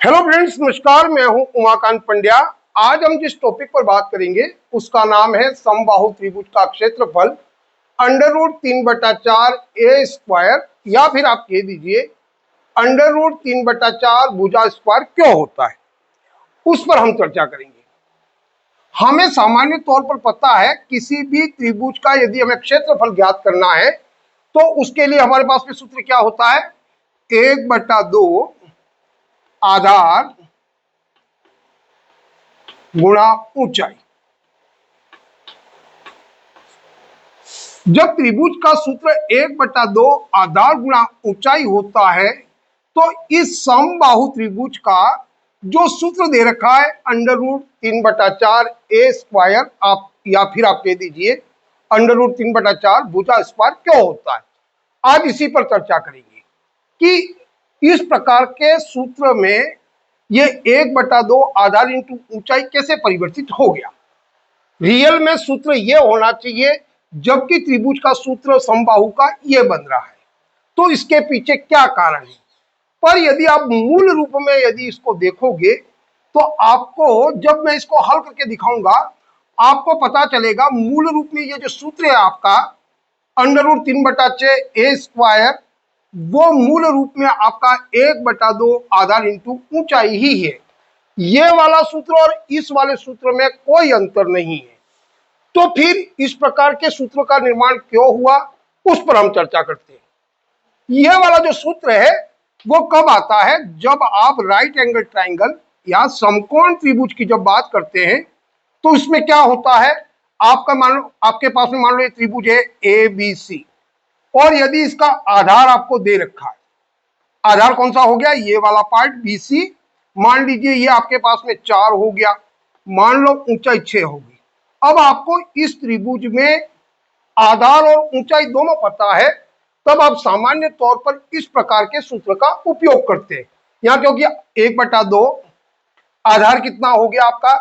Hello friends, नमस्कार। मैं हूं उमाकांत पंड्या। आज हम जिस टॉपिक पर बात करेंगे उसका नाम है समबाहु त्रिभुज का क्षेत्रफल √3/4 ए स्क्वायर, या फिर आप कह दीजिए √3/4 भुजा स्क्वायर क्यों होता है, उस पर हम चर्चा करेंगे। हमें सामान्य तौर पर पता है किसी भी त्रिभुज का यदि हमें क्षेत्रफल ज्ञात करना है तो उसके लिए हमारे पास में सूत्र क्या होता है, 1/2 आधार गुणा ऊंचाई। जब त्रिभुज का सूत्र 1/2 आधार गुणा ऊंचाई होता है तो इस समबाहु त्रिभुज का जो सूत्र दे रखा है √3/4 ए स्क्वायर, आप या फिर आप कह दीजिए √3/4 भुजा स्क्वायर क्यों होता है, आज इसी पर चर्चा करेंगे कि इस प्रकार के सूत्र में ये 1/2 आधार इंटू ऊंचाई कैसे परिवर्तित हो गया। रियल में सूत्र ये होना चाहिए, जबकि त्रिभुज का सूत्र समबाहु का ये बन रहा है। तो इसके पीछे क्या कारण है, पर यदि आप मूल रूप में यदि इसको देखोगे तो आपको, जब मैं इसको हल करके दिखाऊंगा, आपको पता चलेगा मूल रूप में ये जो सूत्र है आपका √3/4 ए स्क्वायर, वो मूल रूप में आपका 1/2 आधार इंटू ऊंचाई ही है। ये वाला सूत्र और इस वाले सूत्र में कोई अंतर नहीं है। तो फिर इस प्रकार के सूत्रों का निर्माण क्यों हुआ, उस पर हम चर्चा करते हैं। यह वाला जो सूत्र है वो कब आता है, जब आप राइट एंगल ट्राइंगल या समकोण त्रिभुज की जब बात करते हैं तो इसमें क्या होता है, आपका मान लो, आपके पास में मान लो ये त्रिभुज है ABC, और यदि इसका आधार आपको दे रखा है, आधार कौन सा हो गया, ये वाला पार्ट BC, मान लीजिए ये आपके पास में 4 हो गया, मान लो ऊंचाई 6 होगी। अब आपको इस त्रिभुज में आधार और ऊंचाई दोनों पता है, तब आप सामान्य तौर पर इस प्रकार के सूत्र का उपयोग करते हैं। यहाँ क्योंकि 1/2 आधार कितना हो गया आपका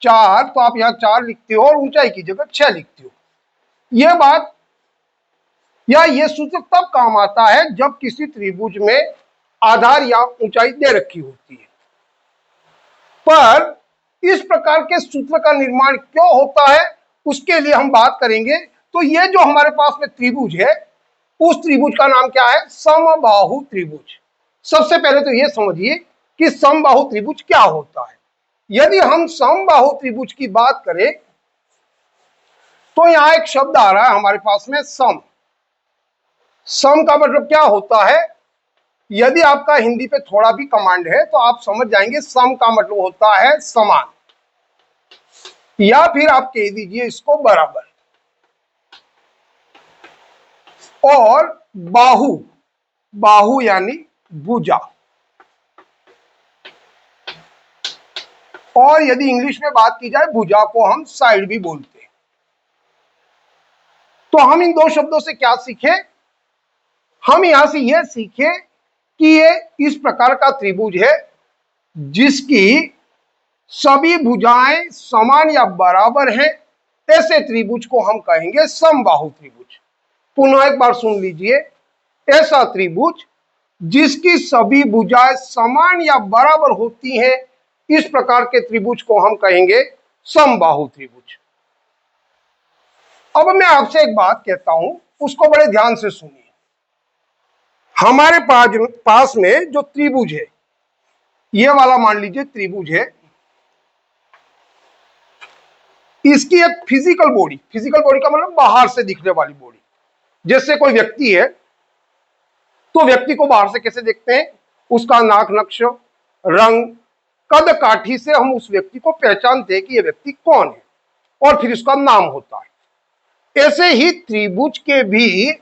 4, तो आप यहाँ 4 लिखते हो और ऊंचाई की जगह 6 लिखते हो। यह बात या ये सूत्र तब काम आता है जब किसी त्रिभुज में आधार या ऊंचाई दे रखी होती है। पर इस प्रकार के सूत्र का निर्माण क्यों होता है, उसके लिए हम बात करेंगे। तो ये जो हमारे पास में त्रिभुज है, उस त्रिभुज का नाम क्या है, समबाहु त्रिभुज। सबसे पहले तो ये समझिए कि समबाहु त्रिभुज क्या होता है। यदि हम समबाहु त्रिभुज की बात करें तो यहां एक शब्द आ रहा है हमारे पास में, सम। सम का मतलब क्या होता है, यदि आपका हिंदी पे थोड़ा भी कमांड है तो आप समझ जाएंगे। सम का मतलब होता है समान, या फिर आप कह दीजिए इसको बराबर। और बाहु, बाहु यानी भुजा, और यदि इंग्लिश में बात की जाए भुजा को हम साइड भी बोलते हैं। तो हम इन दो शब्दों से क्या सीखे, हम यहां से यह सीखे कि ये इस प्रकार का त्रिभुज है जिसकी सभी भुजाएं समान या बराबर हैं। ऐसे त्रिभुज को हम कहेंगे समबाहु त्रिभुज। पुनः एक बार सुन लीजिए, ऐसा त्रिभुज जिसकी सभी भुजाएं समान या बराबर होती हैं, इस प्रकार के त्रिभुज को हम कहेंगे समबाहु त्रिभुज। अब मैं आपसे एक बात कहता हूं, उसको बड़े ध्यान से सुनिए। हमारे पास में जो त्रिभुज है, ये वाला मान लीजिए त्रिभुज है, इसकी एक फिजिकल बॉडी, फिजिकल बॉडी का मतलब बाहर से दिखने वाली बॉडी। जैसे कोई व्यक्ति है तो व्यक्ति को बाहर से कैसे देखते हैं, उसका नाक नक्श, रंग, कद काठी से हम उस व्यक्ति को पहचानते हैं कि यह व्यक्ति कौन है, और फिर उसका नाम होता है। ऐसे ही त्रिभुज के भी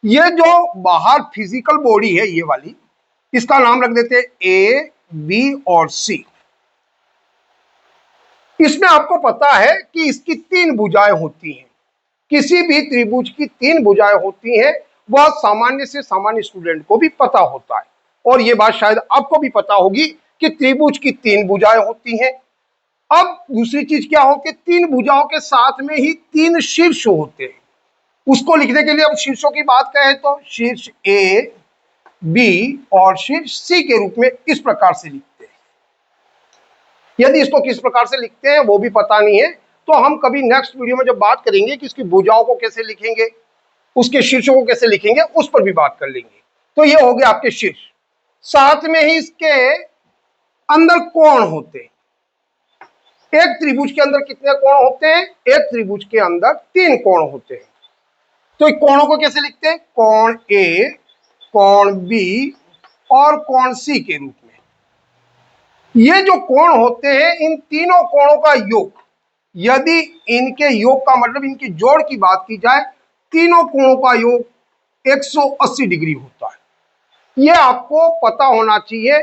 ये जो बाहर फिजिकल बॉडी है, ये वाली, इसका नाम रख देते हैं A, B और C। इसमें आपको पता है कि इसकी 3 भुजाएं होती हैं। किसी भी त्रिभुज की 3 भुजाएं होती हैं, वह सामान्य से सामान्य स्टूडेंट को भी पता होता है। और यह बात शायद आपको भी पता होगी कि त्रिभुज की 3 भुजाएं होती हैं। अब दूसरी चीज क्या हो कि 3 भुजाओं के साथ में ही 3 शीर्ष होते हैं। उसको लिखने के लिए अब शीर्षों की बात करें तो शीर्ष A, बी और शीर्ष सी के रूप में इस प्रकार से लिखते हैं। यदि इसको किस प्रकार से लिखते हैं वो भी पता नहीं है, तो हम कभी नेक्स्ट वीडियो में जब बात करेंगे कि इसकी भुजाओं को कैसे लिखेंगे, उसके शीर्षों को कैसे लिखेंगे, उस पर भी बात कर लेंगे। तो ये हो गया आपके शीर्ष। साथ में ही इसके अंदर कोण होते हैं। एक त्रिभुज के अंदर कितने कोण होते हैं? एक त्रिभुज के अंदर 3 कोण होते हैं। तो कोणों को कैसे लिखते हैं? कोण ए, कोण बी और कोण सी के रूप में। ये जो कोण होते हैं, इन तीनों कोणों का योग, यदि इनके योग का मतलब इनकी जोड़ की बात की जाए, तीनों कोणों का योग 180 डिग्री होता है। यह आपको पता होना चाहिए।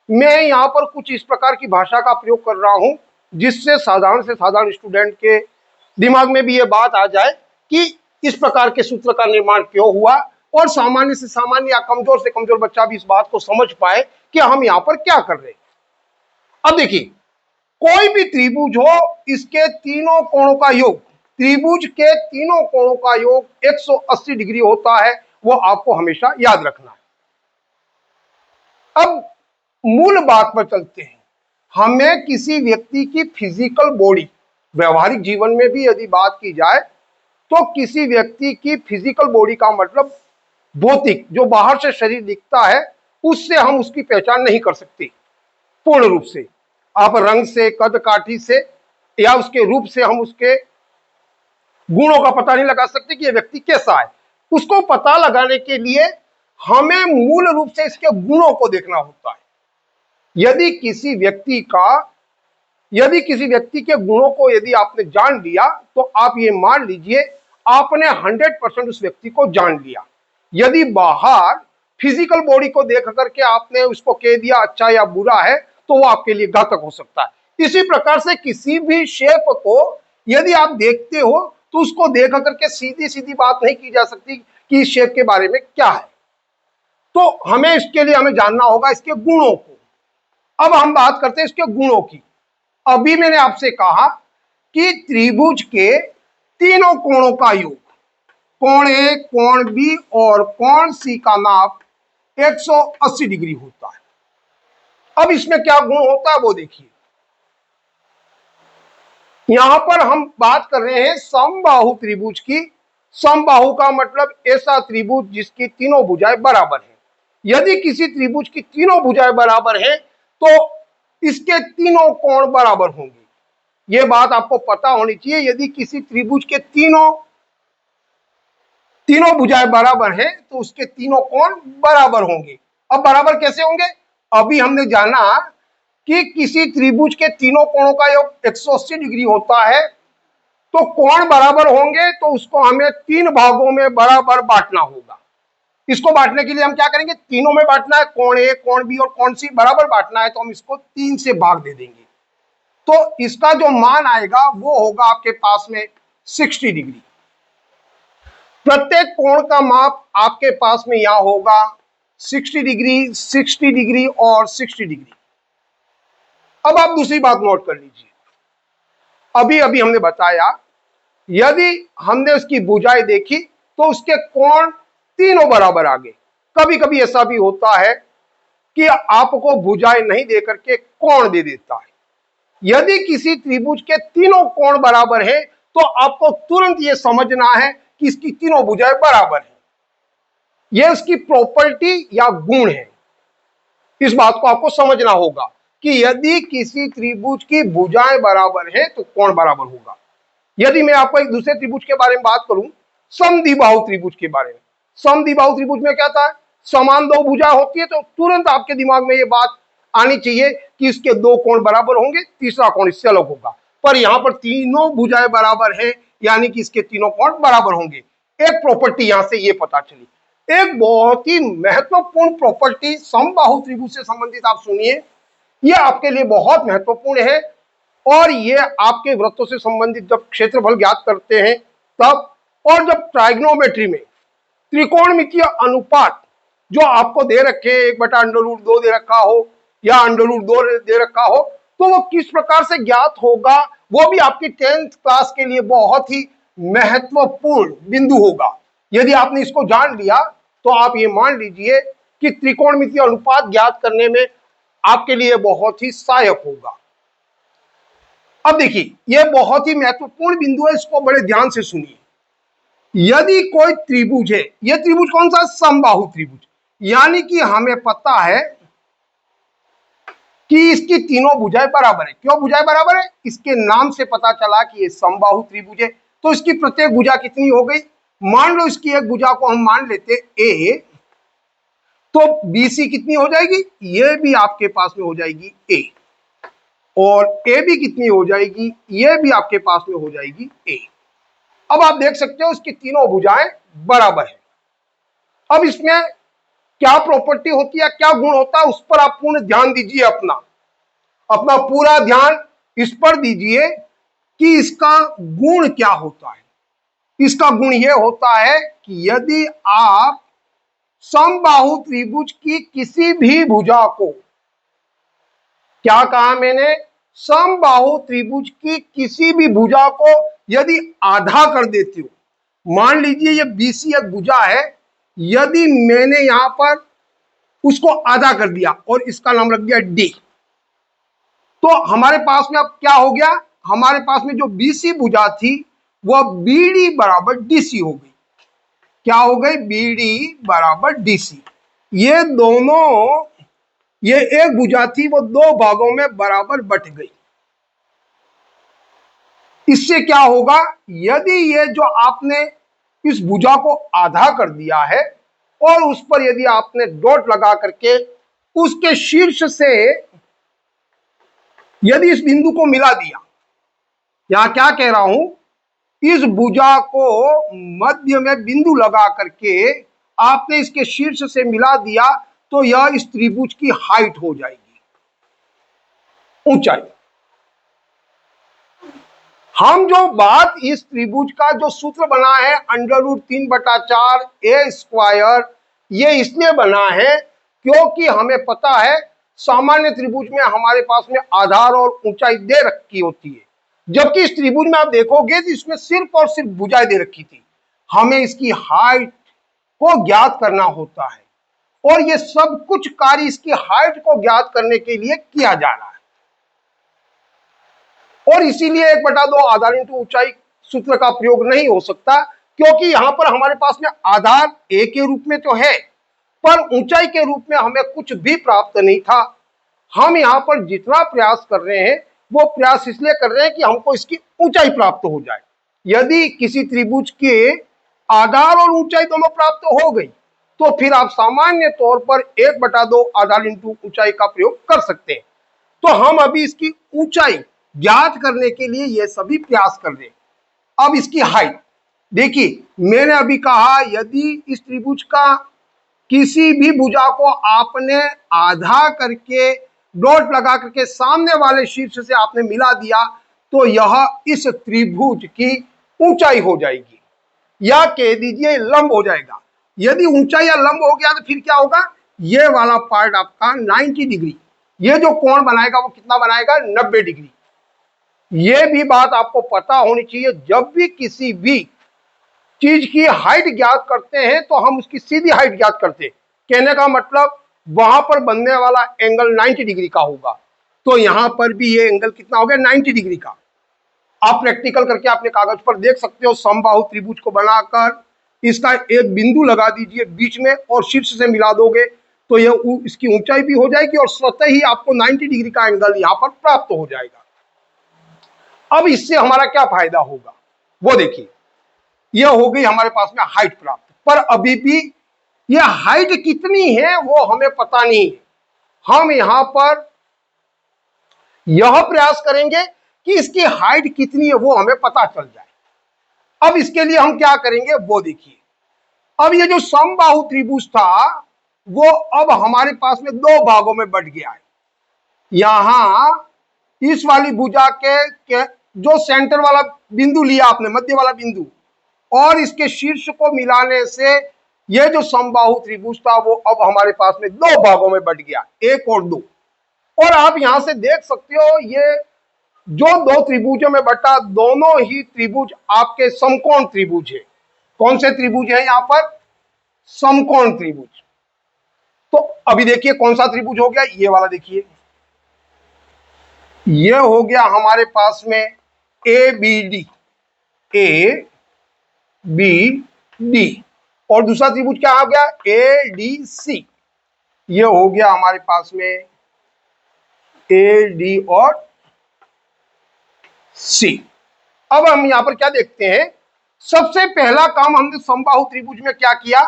मैं यहां पर कुछ इस प्रकार की भाषा का प्रयोग कर रहा हूं जिससे साधारण से साधारण स्टूडेंट के दिमाग में भी यह बात आ जाए कि इस प्रकार के सूत्र का निर्माण क्यों हुआ, और सामान्य से सामान्य या कमजोर से कमजोर बच्चा भी इस बात को समझ पाए कि हम यहां पर क्या कर रहे हैं। अब देखिए, कोई भी त्रिभुज हो, इसके तीनों कोणों का योग, त्रिभुज के तीनों कोणों का योग 180 डिग्री होता है। वो आपको हमेशा याद रखना है। अब मूल बात पर चलते हैं। हमें किसी व्यक्ति की फिजिकल बॉडी, व्यवहारिक जीवन में भी यदि बात की जाए तो किसी व्यक्ति की फिजिकल बॉडी का मतलब भौतिक, जो बाहर से शरीर दिखता है, उससे हम उसकी पहचान नहीं कर सकते पूर्ण रूप से। आप रंग से, कद काठी से या उसके रूप से हम उसके गुणों का पता नहीं लगा सकते कि यह व्यक्ति कैसा है। उसको पता लगाने के लिए हमें मूल रूप से इसके गुणों को देखना होता है। यदि किसी व्यक्ति के गुणों को यदि आपने जान लिया तो आप ये मान लीजिए आपने 100% उस व्यक्ति को जान लिया। यदि बाहर फिजिकल बॉडी को देख करके आपने उसको कह दिया अच्छा या बुरा है, तो वो आपके लिए घातक हो सकता है। इसी प्रकार से किसी भी शेप को यदि आप देखते हो तो उसको देख करके सीधी सीधी बात नहीं की जा सकती कि इस शेप के बारे में क्या है। तो हमें इसके लिए हमें जानना होगा इसके गुणों को। अब हम बात करते हैं इसके गुणों की। अभी मैंने आपसे कहा कि त्रिभुज के तीनों कोणों का योग, कोण ए, कोण बी और कोण सी का नाप 180 डिग्री होता है। अब इसमें क्या गुण होता है वो देखिए। यहां पर हम बात कर रहे हैं समबाहु त्रिभुज की। समबाहु का मतलब ऐसा त्रिभुज जिसकी तीनों भुजाएं बराबर हैं। यदि किसी त्रिभुज की तीनों भुजाएं बराबर हैं तो इसके तीनों कोण बराबर होंगे। यह बात आपको पता होनी चाहिए। यदि किसी त्रिभुज के तीनों भुजाएं बराबर हैं तो उसके तीनों कोण बराबर होंगे। अब बराबर कैसे होंगे? अभी हमने जाना कि किसी त्रिभुज के तीनों कोणों का योग 180 डिग्री होता है, तो कोण बराबर होंगे तो उसको हमें 3 भागों में बराबर बांटना होगा। इसको बांटने के लिए हम क्या करेंगे? तीनों में बांटना है, कोण ए, कोण बी और कोण सी बराबर बांटना है, तो हम इसको 3 से भाग दे देंगे। तो इसका जो मान आएगा वो होगा आपके पास में 60 डिग्री। प्रत्येक कोण का माप आपके पास में यहां होगा 60 डिग्री, 60 डिग्री और 60 डिग्री। अब आप दूसरी बात नोट कर लीजिए। अभी अभी हमने बताया यदि हमने उसकी भुजाएं देखी तो उसके कोण तीनों बराबर आ गए। कभी कभी ऐसा भी होता है कि आपको भुजाएं नहीं दे करके कोण दे देता है। यदि किसी त्रिभुज के तीनों कोण बराबर है तो आपको तुरंत यह समझना है कि इसकी तीनों भुजाएं बराबर हैं। यह इसकी प्रॉपर्टी या गुण है। इस बात को आपको समझना होगा कि यदि किसी त्रिभुज की भुजाएं बराबर है तो कोण बराबर होगा। यदि मैं आपको एक दूसरे त्रिभुज के बारे में बात करूं, समद्विबाहु त्रिभुज के बारे में। समद्विबाहु त्रिभुज में क्या था? समान 2 भुजा होती है तो तुरंत आपके दिमाग में यह बात आनी चाहिए कि इसके 2 कोण बराबर होंगे, तीसरा कोण इससे अलग होगा। पर यहां पर तीनों भुजाएं बराबर है, यानी कि इसके तीनों कोण बराबर होंगे। एक प्रॉपर्टी यहां से यह पता चली। एक बहुत ही महत्वपूर्ण प्रॉपर्टी समबाहु त्रिभुज से संबंधित आप सुनिए, यह आपके लिए बहुत महत्वपूर्ण है। और ये आपके वृत्तों से संबंधित जब क्षेत्रफल ज्ञात करते हैं तब, और जब ट्राइग्नोमेट्री में त्रिकोणमितीय अनुपात जो आपको दे रखे, 1/√2 दे रखा हो या √2 दे रखा हो, तो वो किस प्रकार से ज्ञात होगा, वो भी आपकी 10th क्लास के लिए बहुत ही महत्वपूर्ण बिंदु होगा। यदि आपने इसको जान लिया तो आप ये मान लीजिए कि त्रिकोणमितीय अनुपात ज्ञात करने में आपके लिए बहुत ही सहायक होगा। अब देखिए, यह बहुत ही महत्वपूर्ण बिंदु है, इसको बड़े ध्यान से सुनिए। यदि कोई त्रिभुज है, यह त्रिभुज कौन सा? समबाहु त्रिभुज, यानी कि हमें पता है कि इसकी तीनों भुजाएं बराबर है। क्यों भुजाएं बराबर है? इसके नाम से पता चला कि ये समबाहु त्रिभुज है। तो इसकी प्रत्येक भुजा कितनी हो गई? मान लो इसकी एक भुजा को हम मान लेते ए, तो बीसी कितनी हो जाएगी? ये भी आपके पास में हो जाएगी ए, और ए भी कितनी हो जाएगी? ये भी आपके पास में हो जाएगी ए। अब आप देख सकते हो इसकी तीनों भुजाएं बराबर है। अब इसमें क्या प्रॉपर्टी होती है, क्या गुण होता है, उस पर आप पूर्ण ध्यान दीजिए। अपना पूरा ध्यान इस पर दीजिए कि इसका गुण क्या होता है। इसका गुण यह होता है कि यदि आप समबाहु त्रिभुज की किसी भी भुजा को, क्या कहा मैंने? समबाहु त्रिभुज की किसी भी भुजा को यदि आधा कर देते हो, मान लीजिए ये बीसी एक भुजा है, यदि मैंने यहां पर उसको आधा कर दिया और इसका नाम रख दिया डी, तो हमारे पास में अब क्या हो गया? हमारे पास में जो बीसी भुजा थी वह बीडी बराबर डीसी हो गई। क्या हो गई? बीडी बराबर डीसी। ये दोनों, ये एक भुजा थी वो दो भागों में बराबर बट गई। इससे क्या होगा? यदि ये जो आपने इस भुजा को आधा कर दिया है और उस पर यदि आपने डॉट लगा करके उसके शीर्ष से यदि इस बिंदु को मिला दिया, यहां क्या कह रहा हूं, इस भुजा को मध्य में बिंदु लगा करके आपने इसके शीर्ष से मिला दिया, तो यह इस त्रिभुज की हाइट हो जाएगी, ऊंचाई। हम जो बात इस त्रिभुज का जो सूत्र बना है √3/4 ए स्क्वायर, ये इसलिए बना है क्योंकि हमें पता है सामान्य त्रिभुज में हमारे पास में आधार और ऊंचाई दे रखी होती है, जबकि इस त्रिभुज में आप देखोगे तो इसमें सिर्फ और सिर्फ भुजाएं दे रखी थी। हमें इसकी हाइट को ज्ञात करना होता है, और ये सब कुछ कार्य इसकी हाइट को ज्ञात करने के लिए किया जा रहा है। और इसीलिए 1/2 आधार इंटू ऊंचाई सूत्र का प्रयोग नहीं हो सकता, क्योंकि यहां पर हमारे पास में आधार ए के रूप में तो है, पर ऊंचाई के रूप में हमें कुछ भी प्राप्त नहीं था। हम यहां पर जितना प्रयास कर रहे हैं वो प्रयास इसलिए कर रहे हैं कि हमको इसकी ऊंचाई प्राप्त हो जाए। यदि किसी त्रिभुज के आधार और ऊंचाई दोनों प्राप्त हो गई, तो फिर आप सामान्य तौर पर 1/2 आधार इंटू ऊंचाई का प्रयोग कर सकते हैं। तो हम अभी इसकी ऊंचाई ज्ञात करने के लिए ये सभी प्रयास कर रहे हैं। अब इसकी हाइट देखिए, मैंने अभी कहा यदि इस त्रिभुज का किसी भी भुजा को आपने आधा करके डॉट लगा करके सामने वाले शीर्ष से आपने मिला दिया, तो यह इस त्रिभुज की ऊंचाई हो जाएगी, या कह दीजिए लंब हो जाएगा। यदि ऊंचाई या लंब हो गया तो फिर क्या होगा? ये वाला पार्ट आपका 90 डिग्री, ये जो कोण बनाएगा वो कितना बनाएगा? 90 डिग्री। ये भी बात आपको पता होनी चाहिए, जब भी किसी भी चीज की हाइट ज्ञात करते हैं तो हम उसकी सीधी हाइट ज्ञात करते हैं। कहने का मतलब वहां पर बनने वाला एंगल 90 डिग्री का होगा, तो यहां पर भी ये एंगल कितना हो गया? 90 डिग्री का। आप प्रैक्टिकल करके अपने कागज पर देख सकते हो। समबाहु त्रिभुज को बनाकर इसका एक बिंदु लगा दीजिए बीच में और शीर्ष से मिला दोगे, तो यह इसकी ऊंचाई भी हो जाएगी और स्वतः ही आपको 90 डिग्री का एंगल यहां पर प्राप्त हो जाएगा। अब इससे हमारा क्या फायदा होगा वो देखिए। यह हो गई हमारे पास में हाइट प्राप्त, पर अभी भी यह हाइट कितनी है वो हमें पता नहीं है। हम यहां पर यह प्रयास करेंगे कि इसकी हाइट कितनी है वो हमें पता चल जाए। अब इसके लिए हम क्या करेंगे वो देखिए। अब ये जो समबाहु त्रिभुज था वो अब हमारे पास में दो भागों में बट गया है। यहां इस वाली भुजा के जो सेंटर वाला बिंदु लिया आपने, मध्य वाला बिंदु, और इसके शीर्ष को मिलाने से ये जो समबाहु त्रिभुज था वो अब हमारे पास में दो भागों में बट गया, 1 और 2। और आप यहां से देख सकते हो ये जो दो त्रिभुजों में बटा, दोनों ही त्रिभुज आपके समकोण त्रिभुज है। कौन से त्रिभुज है? यहां पर समकोण त्रिभुज। तो अभी देखिए कौन सा त्रिभुज हो गया, ये वाला देखिए, ये हो गया हमारे पास में A B D, A B D, और दूसरा त्रिभुज क्या हो गया, ए डी सी। ये हो गया हमारे पास में ए डी और सी। अब हम यहां पर क्या देखते हैं, सबसे पहला काम हमने समबाहु त्रिभुज में क्या किया,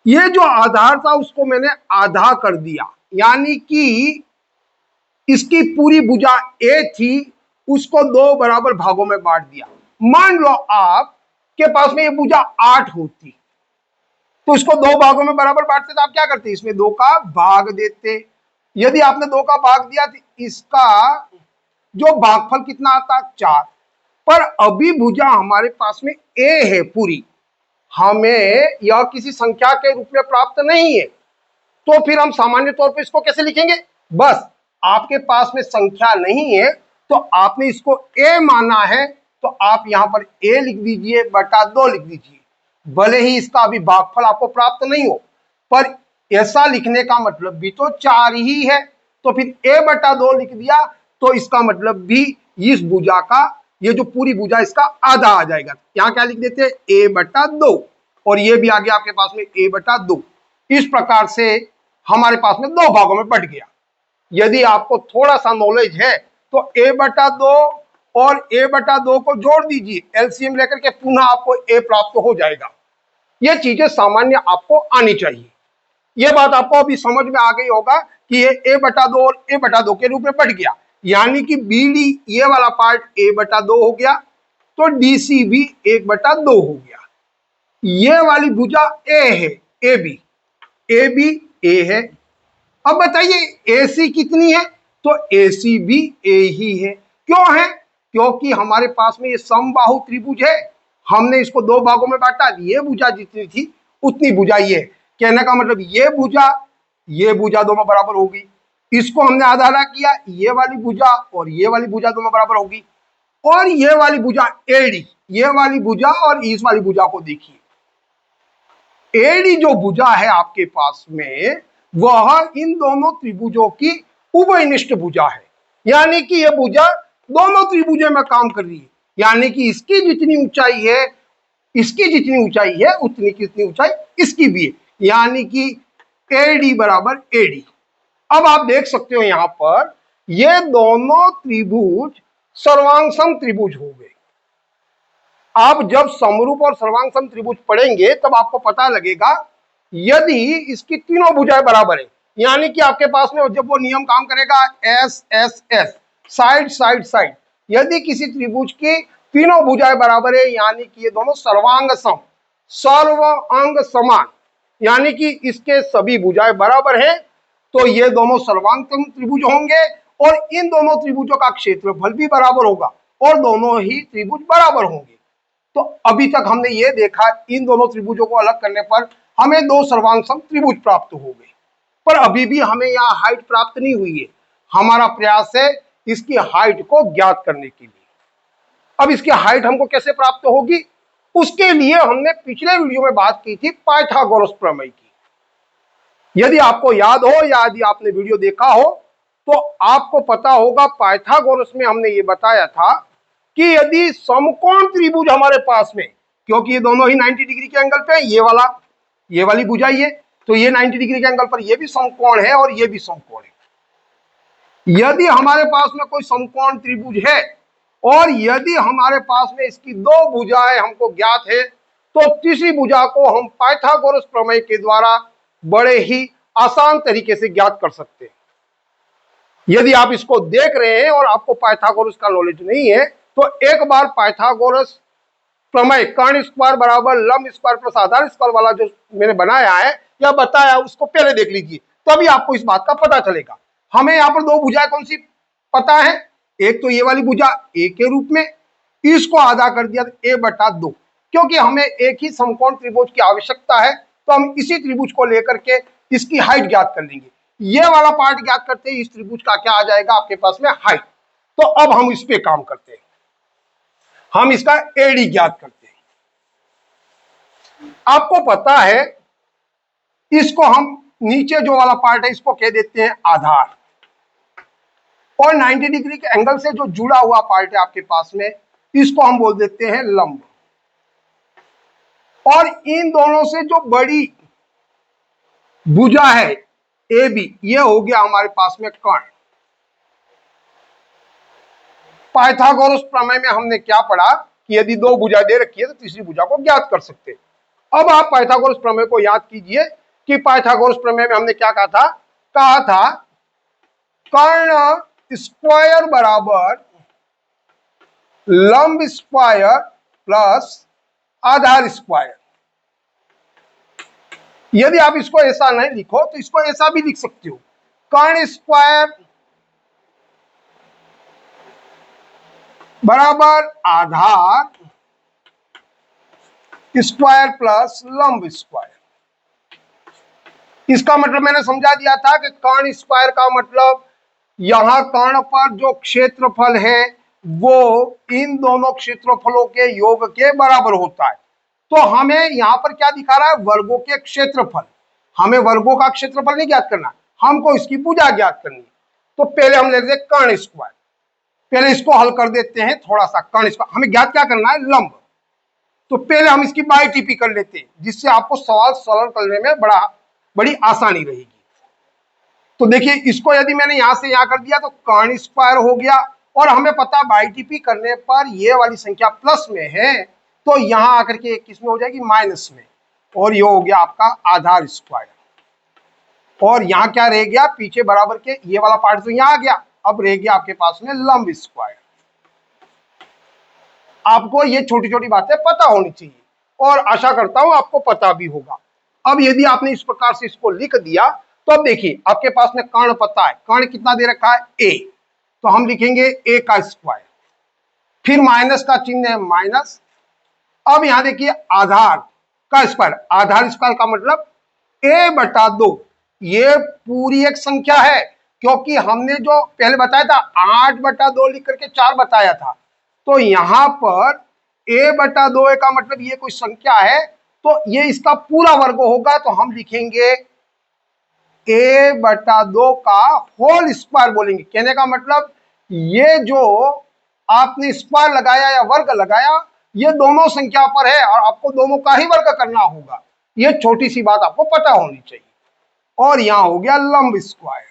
ये जो आधार था उसको मैंने आधा कर दिया, यानी कि इसकी पूरी भुजा ए थी, उसको दो बराबर भागों में बांट दिया। मान लो आप के पास में ये भुजा 8 होती, तो इसको दो भागों में बराबर बांटते तो आप क्या करते, इसमें 2 का भाग देते। यदि आपने 2 का भाग दिया तो इसका जो भागफल कितना आता, 4। पर अभी भुजा हमारे पास में ए है पूरी, हमें यह किसी संख्या के रूप में प्राप्त नहीं है, तो फिर हम सामान्य तौर पर इसको कैसे लिखेंगे, बस आपके पास में संख्या नहीं है तो आपने इसको ए माना है, तो आप यहां पर ए लिख दीजिए बटा 2 लिख दीजिए। भले ही इसका अभी भागफल आपको प्राप्त नहीं हो, पर ऐसा लिखने का मतलब भी तो 4 ही है, तो फिर ए बटा 2 लिख दिया, तो इसका मतलब भी इस भुजा का, ये जो पूरी भुजा इसका आधा आ जाएगा। यहां क्या लिख देते हैं, ए बटा 2, और ये भी आ गया आपके पास में ए बटा 2। इस प्रकार से हमारे पास में 2 भागों में बट गया। यदि आपको थोड़ा सा नॉलेज है तो ए बटा 2 और ए बटा 2 को जोड़ दीजिए, एलसीएम लेकर के पुनः आपको ए प्राप्त हो जाएगा। ये चीजें सामान्य आपको आनी चाहिए। ये बात आपको अभी समझ में आ गई होगा कि ये ए बटा 2 और ए बटा 2 के रूप में बढ़ गया, यानी कि बी डी ये वाला पार्ट ए बटा 2 हो गया, तो डी सी भी 1 बटा 2 हो गया। ये वाली भुजा ए है, ए बी ए है। अब बताइए एसी कितनी है, तो एसी भी ए ही है। क्यों है, क्योंकि हमारे पास में ये समबाहु त्रिभुज है, हमने इसको 2 भागों में बांटा, ये भुजा जितनी थी उतनी भुजा ये है। कहने का मतलब ये भुजा दोनों बराबर होगी, इसको हमने आधा आधा किया, ये वाली भुजा और ये वाली भुजा दोनों बराबर होगी। और ये वाली भुजा एडी, ये वाली भुजा और इस वाली भुजा को देखिए, एडी जो भुजा है आपके पास में वह इन दोनों त्रिभुजों की उभयनिष्ठ भुजा है, यानी कि यह भुजा दोनों त्रिभुजों में काम कर रही है, यानी कि इसकी जितनी ऊंचाई है, इसकी जितनी ऊंचाई है उतनी कितनी ऊंचाई इसकी भी है, यानी कि एडी बराबर एडी। अब आप देख सकते हो यहां पर ये दोनों त्रिभुज सर्वांग सम त्रिभुज हो गए। आप जब समरूप और सर्वांग सम त्रिभुज पढ़ेंगे तब आपको पता लगेगा, यदि इसकी तीनों भुजाएं बराबर है, यानी कि आपके पास में जब वो नियम काम करेगा S S S, side side side, यदि किसी त्रिभुज की तीनों भुजाएं बराबर है, यानी कि ये दोनों सर्वांग सम, सर्व अंग समान, यानी कि इसके सभी भुजाएं बराबर है, तो ये दोनों सर्वांग सम त्रिभुज होंगे और इन दोनों त्रिभुजों का क्षेत्रफल भी बराबर होगा और दोनों ही त्रिभुज बराबर होंगे। तो अभी तक हमने ये देखा, इन दोनों त्रिभुजों को अलग करने पर हमें 2 सर्वांग सम त्रिभुज प्राप्त हो गए, पर अभी भी हमें यहाँ हाइट प्राप्त नहीं हुई है। हमारा प्रयास है इसकी हाइट को ज्ञात करने के लिए। अब इसकी हाइट हमको कैसे प्राप्त होगी, उसके लिए हमने पिछले वीडियो में बात की थी पाइथागोरस प्रमेय की। यदि आपको याद हो या यदि आपने वीडियो देखा हो तो आपको पता होगा, पाइथागोरस में हमने ये बताया था कि यदि समकोण त्रिभुज हमारे पास में, क्योंकि ये दोनों ही 90 डिग्री के एंगल पे, ये वाली भुजा ये, तो ये 90 डिग्री के एंगल पर ये भी समकोण है और ये भी समकोण है। यदि हमारे पास में कोई समकोण त्रिभुज है और यदि हमारे पास में इसकी 2 भुजाएं हमको ज्ञात है, तो तीसरी भुजा को हम पाइथागोरस प्रमेय के द्वारा बड़े ही आसान तरीके से ज्ञात कर सकते हैं। यदि आप इसको देख रहे हैं और आपको पाइथागोरस का नॉलेज नहीं है, तो एक बार पाइथागोरस प्रमेय कर्ण स्क्वायर बराबर लंब स्क्वायर प्लस आधार स्क्वायर वाला जो मैंने बनाया है या बताया, उसको पहले देख लीजिए, तभी आपको इस बात का पता चलेगा। हमें यहाँ पर 2 भुजाएं कौन सी पता है, एक तो ये वाली भुजा ए के रूप में, इसको आधा कर दिया तो ए बटा 2, क्योंकि हमें एक ही समकोण त्रिभुज की आवश्यकता है, तो हम इसी त्रिभुज को लेकर के इसकी हाइट ज्ञात कर लेंगे। ये वाला पार्ट ज्ञात करते हैं, इस त्रिभुज का क्या आ जाएगा आपके पास में, हाइट। तो अब हम इस पे काम करते हैं, हम इसका एडी ज्ञात करते हैं। आपको पता है इसको हम नीचे जो वाला पार्ट है इसको कह देते हैं आधार, और 90 डिग्री के एंगल से जो जुड़ा हुआ पार्ट है आपके पास में इसको हम बोल देते हैं लंब। और इन दोनों से जो बड़ी भुजा है ए बी, ये हो गया हमारे पास में कर्ण। पाइथागोरस प्रमेय में हमने क्या पढ़ा कि यदि दो भुजा दे रखी है तो तीसरी भुजा को ज्ञात कर सकते। अब आप पाइथागोरस प्रमेय को याद कीजिए कि पाइथागोरस प्रमेय में हमने क्या कहा था कर्ण स्क्वायर बराबर लंब स्क्वायर प्लस आधार स्क्वायर। यदि आप इसको ऐसा नहीं लिखो तो इसको ऐसा भी लिख सकते हो, कर्ण स्क्वायर बराबर आधार स्क्वायर प्लस लंब स्क्वायर। इसका मतलब मैंने समझा दिया था कि कर्ण स्क्वायर का मतलब यहां कर्ण पर जो क्षेत्रफल है वो इन दोनों क्षेत्रफलों के योग के बराबर होता है। तो हमें यहां पर क्या दिखा रहा है, वर्गों के क्षेत्रफल। हमें वर्गों का क्षेत्रफल नहीं ज्ञात करना, हमको इसकी भुजा ज्ञात करनी। तो पहले हम लेते हैं कर्ण स्क्वायर, पहले इसको हल कर देते हैं थोड़ा सा। कर्ण स्क्वायर हमें ज्ञात क्या करना है, लंब। तो पहले हम इसकी बाई टीपी कर लेते हैं जिससे आपको सवाल सरल करने में बड़ी आसानी रहेगी। तो देखिए इसको यदि मैंने यहां से यहां कर दिया तो कर्ण स्क्वायर हो गया, और हमें पता बाई टीपी करने पर ये वाली संख्या प्लस में है तो यहां आकर के किस में हो जाएगी, माइनस में, और ये हो गया आपका आधार स्क्वायर। और यहां क्या रह गया, पीछे बराबर के ये वाला पार्ट तो यहां आ गया, अब रह गया आपके पास में लंब स्क्वायर। आपको ये छोटी छोटी बातें पता होनी चाहिए और आशा करता हूं आपको पता भी होगा। अब यदि आपने इस प्रकार से इसको लिख दिया तो अब देखिए आपके पास में कर्ण पता है, कर्ण कितना दे रखा है, ए, तो हम लिखेंगे ए का स्क्वायर, फिर माइनस का चिन्ह है माइनस। अब यहां देखिए आधार का स्क्वायर, आधार स्क्वायर का मतलब ए बटा 2। ये पूरी एक संख्या है क्योंकि हमने जो पहले बताया था 8 बटा 2 लिख करके 4 बताया था, तो यहां पर a बटा 2 का मतलब ये कोई संख्या है तो ये इसका पूरा वर्ग होगा, तो हम लिखेंगे a बटा 2 का होल स्क्वायर बोलेंगे। कहने का मतलब ये जो आपने स्क्वायर लगाया या वर्ग लगाया ये दोनों संख्या पर है और आपको दोनों का ही वर्ग करना होगा। ये छोटी सी बात आपको पता होनी चाहिए। और यहां हो गया लंब स्क्वायर।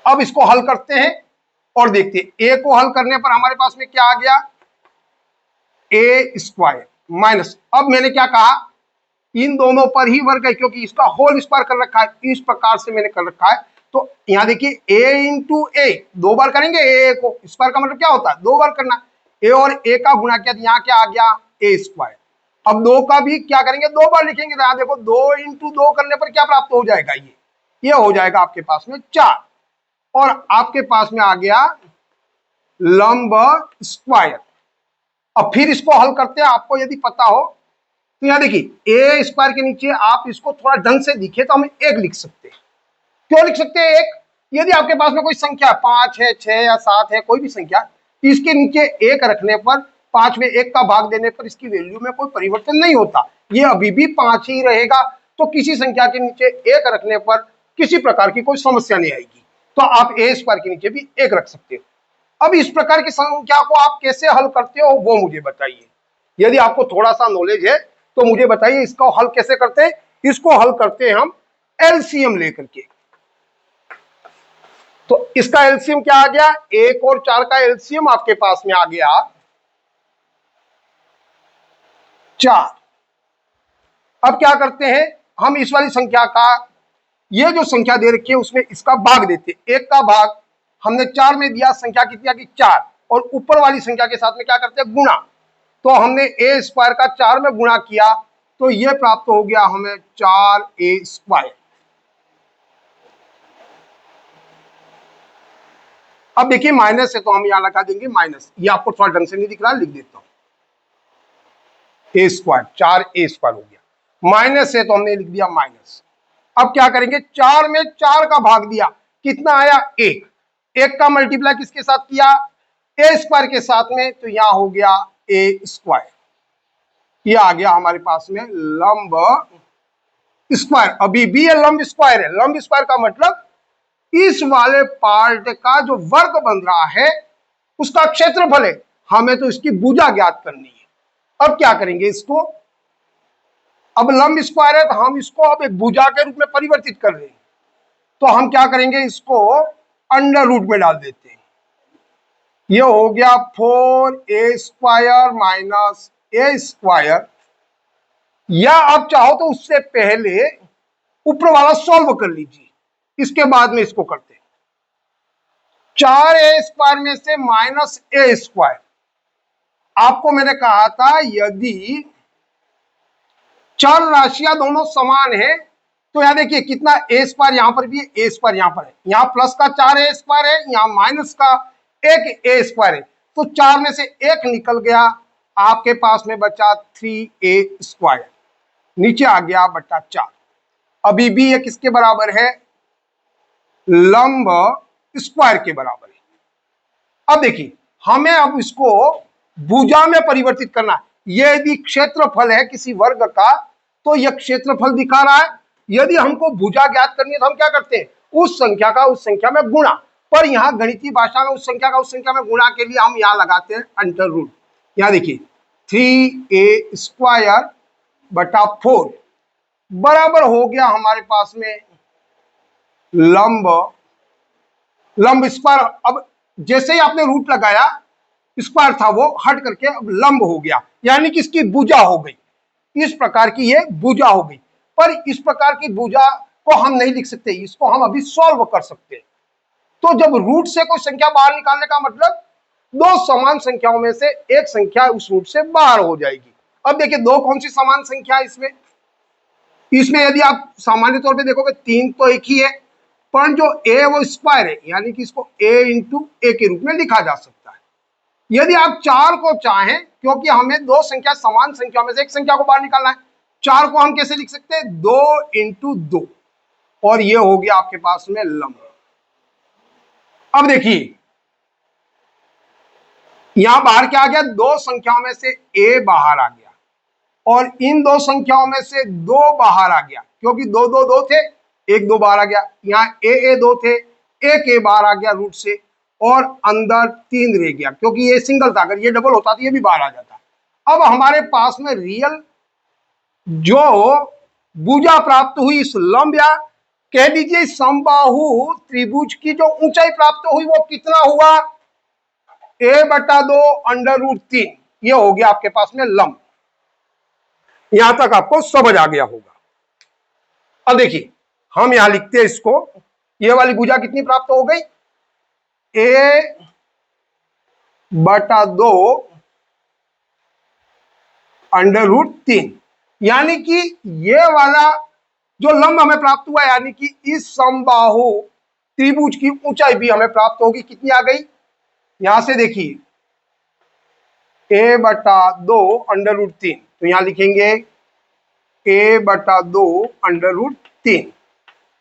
अब इसको हल करते हैं और देखते हैं, ए को हल करने पर हमारे पास में क्या आ गया, ए स्क्वायर माइनस, अब मैंने क्या कहा इन दोनों पर ही वर्ग है क्योंकि इसका होल स्क्वायर कर रखा है, इस प्रकार से मैंने कर रखा है। तो यहां देखिए ए इंटू ए, 2 बार करेंगे ए को, स्क्वायर का मतलब क्या होता है 2 बार करना, ए और ए का गुणा किया, यहां क्या आ गया ए स्क्वायर। अब 2 का भी क्या करेंगे 2 बार लिखेंगे, तो यहां देखो 2 इंटू 2 करने पर क्या प्राप्त हो जाएगा, ये हो जाएगा आपके पास में 4, और आपके पास में आ गया लंब स्क्वायर। अब फिर इसको हल करते हैं, आपको यदि पता हो तो यहां देखिए ए स्क्वायर के नीचे आप इसको थोड़ा ढंग से दिखे तो हम 1 लिख सकते हैं। क्यों लिख सकते हैं 1, यदि आपके पास में कोई संख्या 5 है 6 या 7 है कोई भी संख्या, इसके नीचे 1 रखने पर 5 में 1 का भाग देने पर इसकी वैल्यू में कोई परिवर्तन नहीं होता, ये अभी भी 5 ही रहेगा। तो किसी संख्या के नीचे 1 रखने पर किसी प्रकार की कोई समस्या नहीं आएगी, तो आप ए स्क्वायर के नीचे भी 1 रख सकते हो। अब इस प्रकार की संख्या को आप कैसे हल करते हो वो मुझे बताइए। यदि आपको थोड़ा सा नॉलेज है तो मुझे बताइए इसका हल कैसे करते हैं। इसको हल करते हैं हम एलसीएम लेकर के। तो इसका एलसीएम क्या आ गया, 1 और 4 का एलसीएम आपके पास में आ गया 4। अब क्या करते हैं हम इस वाली संख्या का, ये जो संख्या दे रखी है उसमें इसका भाग देते हैं। 1 का भाग हमने 4 में दिया, संख्या कितनी आ गई 4, और ऊपर वाली संख्या के साथ में क्या करते हैं गुणा, तो हमने ए स्क्वायर का 4 में गुणा किया तो ये प्राप्त हो गया हमें 4a स्क्वायर। अब देखिए माइनस है तो हम यहां लगा देंगे माइनस, ये आपको थोड़ा ढंग से नहीं दिख रहा, लिख देता हूं ए स्क्वायर, 4a स्क्वायर हो गया, माइनस है तो हमने लिख दिया माइनस। अब क्या करेंगे 4 में 4 का भाग दिया, कितना आया 1, 1 का मल्टीप्लाई किसके साथ किया ए स्क्वायर के साथ में, तो यहां हो गया ए स्क्वायर। ये आ गया हमारे पास में लंब स्क्वायर, अभी भी ये लंब स्क्वायर है। लंब स्क्वायर का मतलब इस वाले पार्ट का जो वर्ग बन रहा है उसका क्षेत्रफल है। हमें तो इसकी भुजा ज्ञात करनी है। अब क्या करेंगे इसको, अब लंब स्क्वायर है तो हम इसको अब एक भुजा के रूप में परिवर्तित कर रहे हैं। तो हम क्या करेंगे, इसको अंडर रूट में डाल देते हैं। ये हो गया 4a² माइनस ए स्क्वायर, या आप चाहो तो उससे पहले ऊपर वाला सॉल्व कर लीजिए, इसके बाद में इसको करते हैं। 4a² में से माइनस a², आपको मैंने कहा था यदि चर राशियां दोनों समान है तो यहां देखिए कितना a² यहां पर भी है, a² यहां पर है, यहां प्लस का 4a² है, यहां माइनस का एक a² है, तो 4 में से एक निकल गया, आपके पास में बचा 3a², नीचे आ गया बटा 4। अभी भी ये किसके बराबर है, लंब स्क्वायर के बराबर है। अब देखिए हमें अब इसको भुजा में परिवर्तित करना है। ये यदि क्षेत्रफल है किसी वर्ग का तो यह क्षेत्रफल दिखा रहा है। यदि हमको भुजा ज्ञात करनी है तो हम क्या करते हैं, उस संख्या का उस संख्या में गुणा, पर यहां गणितीय भाषा में उस संख्या का उस संख्या में गुणा के लिए हम यहां लगाते हैं अंडर रूट। यहां देखिए 3a² बटा 4 बराबर हो गया हमारे पास में लंब स्क्वायर। अब जैसे ही आपने रूट लगाया, स्क्वायर था वो हट करके अब लंब हो गया, यानी कि इसकी भुजा हो गई। इस प्रकार की ये भुजा हो गई, पर इस प्रकार की भुजा को हम नहीं लिख सकते, इसको हम अभी सॉल्व कर सकते हैं। तो जब रूट से कोई संख्या बाहर निकालने का मतलब दो समान संख्याओं में से एक संख्या उस रूट से बाहर हो जाएगी। अब देखिए दो कौन सी समान संख्या है इसमें, यदि आप सामान्य तौर पे देखोगे 3 तो एक ही है, पर जो a वो स्क्वायर है, यानी कि इसको a इंटू ए के रूप में लिखा जा सकता है। यदि आप 4 को चाहें, क्योंकि हमें दो संख्या समान संख्याओं में से एक संख्या को बाहर निकालना है, 4 को हम कैसे लिख सकते हैं, 2 इंटू 2, और ये हो गया आपके पास में लंब। अब देखिए यहां बाहर क्या आ गया, दो संख्याओं में से a बाहर आ गया और इन दो संख्याओं में से 2 बाहर आ गया, क्योंकि 2 2 2 थे, 1 2 बाहर आ गया। यहाँ a 2 थे, 1 a बाहर आ गया रूट से, और अंदर 3 रह गया, क्योंकि ये सिंगल था, अगर ये डबल होता तो ये भी बाहर आ जाता। अब हमारे पास में रियल जो भुजा प्राप्त हुई इस लंब, या कह दीजिए समबाहु त्रिभुज की जो ऊंचाई प्राप्त हुई वो कितना हुआ, a/2 अंडर रूट 3, ये हो गया आपके पास में लंब। यहां तक आपको समझ आ गया होगा। अब देखिए हम यहां लिखते हैं इसको, ये वाली भुजा कितनी प्राप्त हो गई, a/2 अंडर रूट 3, यानी कि ये वाला जो लंब हमें प्राप्त हुआ, यानी कि इस समबाहु त्रिभुज की ऊंचाई भी हमें प्राप्त होगी, कितनी आ गई, यहां से देखिए a/2 अंडर रूट 3, तो यहां लिखेंगे a/2 अंडर रूट 3।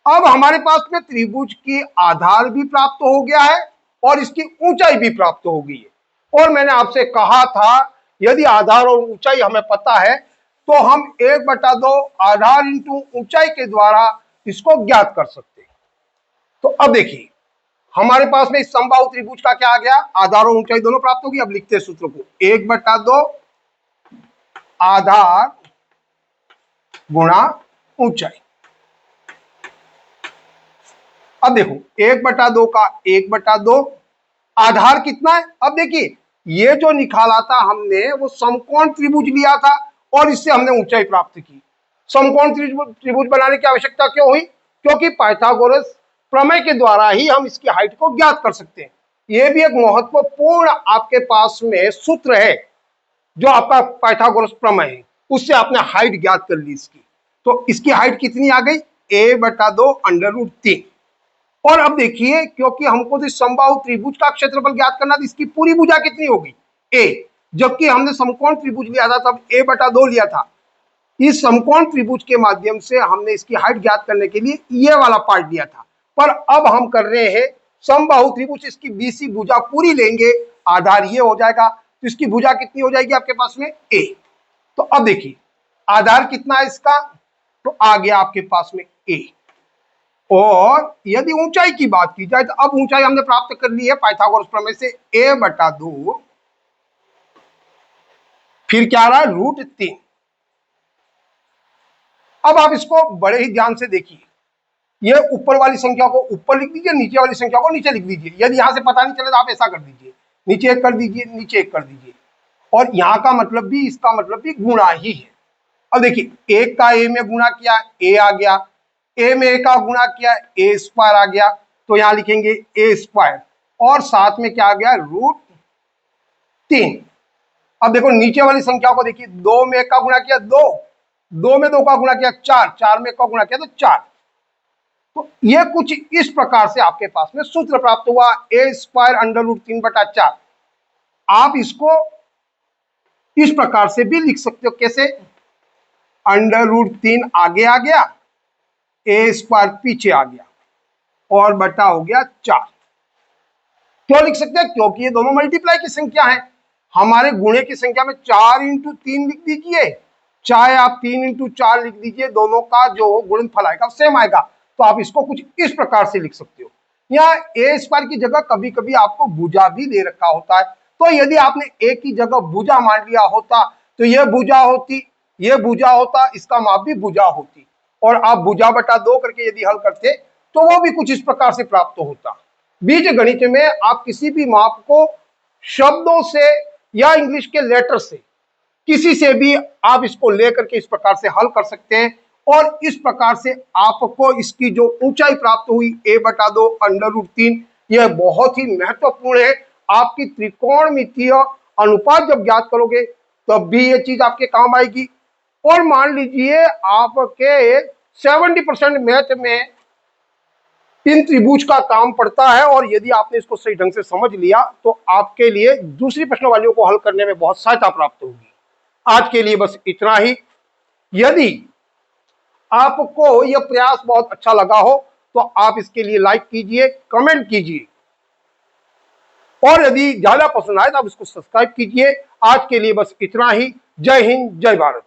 अब हमारे पास में त्रिभुज की आधार भी प्राप्त हो गया है और इसकी ऊंचाई भी प्राप्त हो गई है। और मैंने आपसे कहा था यदि आधार और ऊंचाई हमें पता है तो हम 1/2 आधार इंटू ऊंचाई के द्वारा इसको ज्ञात कर सकते हैं। तो अब देखिए हमारे पास में इस समबाहु त्रिभुज का क्या आ गया, आधार और ऊंचाई दोनों प्राप्त होगी। अब लिखते हैं सूत्र को, 1/2 आधार गुणा ऊंचाई। अब देखो 1/2 का 1/2, आधार कितना है, अब देखिए ये जो निकाला था हमने वो समकोण त्रिभुज लिया था और इससे हमने ऊंचाई प्राप्त की। समकोण त्रिभुज बनाने की आवश्यकता क्यों हुई, क्योंकि पाइथागोरस प्रमेय के द्वारा ही हम इसकी हाइट को ज्ञात कर सकते हैं। यह भी एक महत्वपूर्ण आपके पास में सूत्र है, जो आपका पाइथागोरस प्रमेय है, उससे आपने हाइट ज्ञात कर ली इसकी। तो इसकी हाइट कितनी आ गई, a/2 अंडर रूट 3। और अब देखिए क्योंकि हमको तो समबाहु त्रिभुज का क्षेत्रफल ज्ञात करना था, इसकी पूरी भुजा कितनी होगी, a, जबकि हमने समकोण त्रिभुज लिया था तब a/2 लिया था। इस समकोण त्रिभुज के माध्यम से हमने इसकी हाइट ज्ञात करने के लिए ये वाला पार्ट लिया था, पर अब हम कर रहे हैं समबाहु त्रिभुज, इसकी बीसी भुजा पूरी लेंगे, आधार ये हो जाएगा, तो इसकी भुजा कितनी हो जाएगी आपके पास में a। तो अब देखिए आधार कितना है इसका, तो आ गया आपके पास में ए। और यदि ऊंचाई की बात की जाए तो अब ऊंचाई हमने प्राप्त कर ली है पाइथागोरस प्रमेय से, a/2 फिर क्या रहा है √3। अब आप इसको बड़े ही ध्यान से देखिए, ये ऊपर वाली संख्या को ऊपर लिख दीजिए, नीचे वाली संख्या को नीचे लिख दीजिए। यदि यहां से पता नहीं चले तो आप ऐसा कर दीजिए, नीचे एक कर दीजिए, नीचे एक कर दीजिए। और यहां का मतलब भी, इसका मतलब भी गुणा ही है। अब देखिए, एक का ए में गुणा किया, ए आ गया, ए में ए का गुणा किया, ए स्क्वायर आ गया, तो यहां लिखेंगे ए स्क्वायर, और साथ में क्या आ गया √3। अब देखो नीचे वाली संख्या को देखिए, 2 में 1 का गुणा किया 2, 2 में 2 का गुणा किया 4, 4 में 1 का गुणा किया तो 4। तो ये कुछ इस प्रकार से आपके पास में सूत्र प्राप्त हुआ, a² √3/4। आप इसको इस प्रकार से भी लिख सकते हो, कैसे, √3 आगे आ गया, a² पीछे आ गया, और बटा हो गया 4। क्यों लिख सकते हैं? क्योंकि ये दोनों मल्टीप्लाई की संख्या है। हमारे गुणे की संख्या में 4 × 3 लिख दीजिए, चाहे आप 3 × 4 लिख दीजिए, दोनों का जो गुणनफल आएगा सेम आएगा। तो आप इसको कुछ इस प्रकार से लिख सकते हो। यहाँ a² की जगह कभी कभी आपको भुजा भी दे रखा होता है, तो यदि आपने a की जगह भुजा मान लिया होता तो यह भुजा होती, यह भुजा होता, इसका माप भी भुजा होती, और आप भुजा बटा 2 करके यदि हल करते तो वो भी कुछ इस प्रकार से प्राप्त होता। बीज गणित में आप किसी भी माप को शब्दों से या इंग्लिश के लेटर से, किसी से भी आप इसको लेकर के इस प्रकार से हल कर सकते हैं, और इस प्रकार से आपको इसकी जो ऊंचाई प्राप्त हुई a/2 √3, यह बहुत ही महत्वपूर्ण है। आपकी त्रिकोणमितीय अनुपात जब ज्ञात करोगे तब भी यह चीज आपके काम आएगी। और मान लीजिए आपके 70% मैथ में इन त्रिभुज का काम पड़ता है, और यदि आपने इसको सही ढंग से समझ लिया तो आपके लिए दूसरी प्रश्नावलियों को हल करने में बहुत सहायता प्राप्त होगी। आज के लिए बस इतना ही। यदि आपको यह प्रयास बहुत अच्छा लगा हो तो आप इसके लिए लाइक कीजिए, कमेंट कीजिए, और यदि ज्यादा पसंद आए तो आप इसको सब्सक्राइब कीजिए। आज के लिए बस इतना ही। जय हिंद, जय भारत।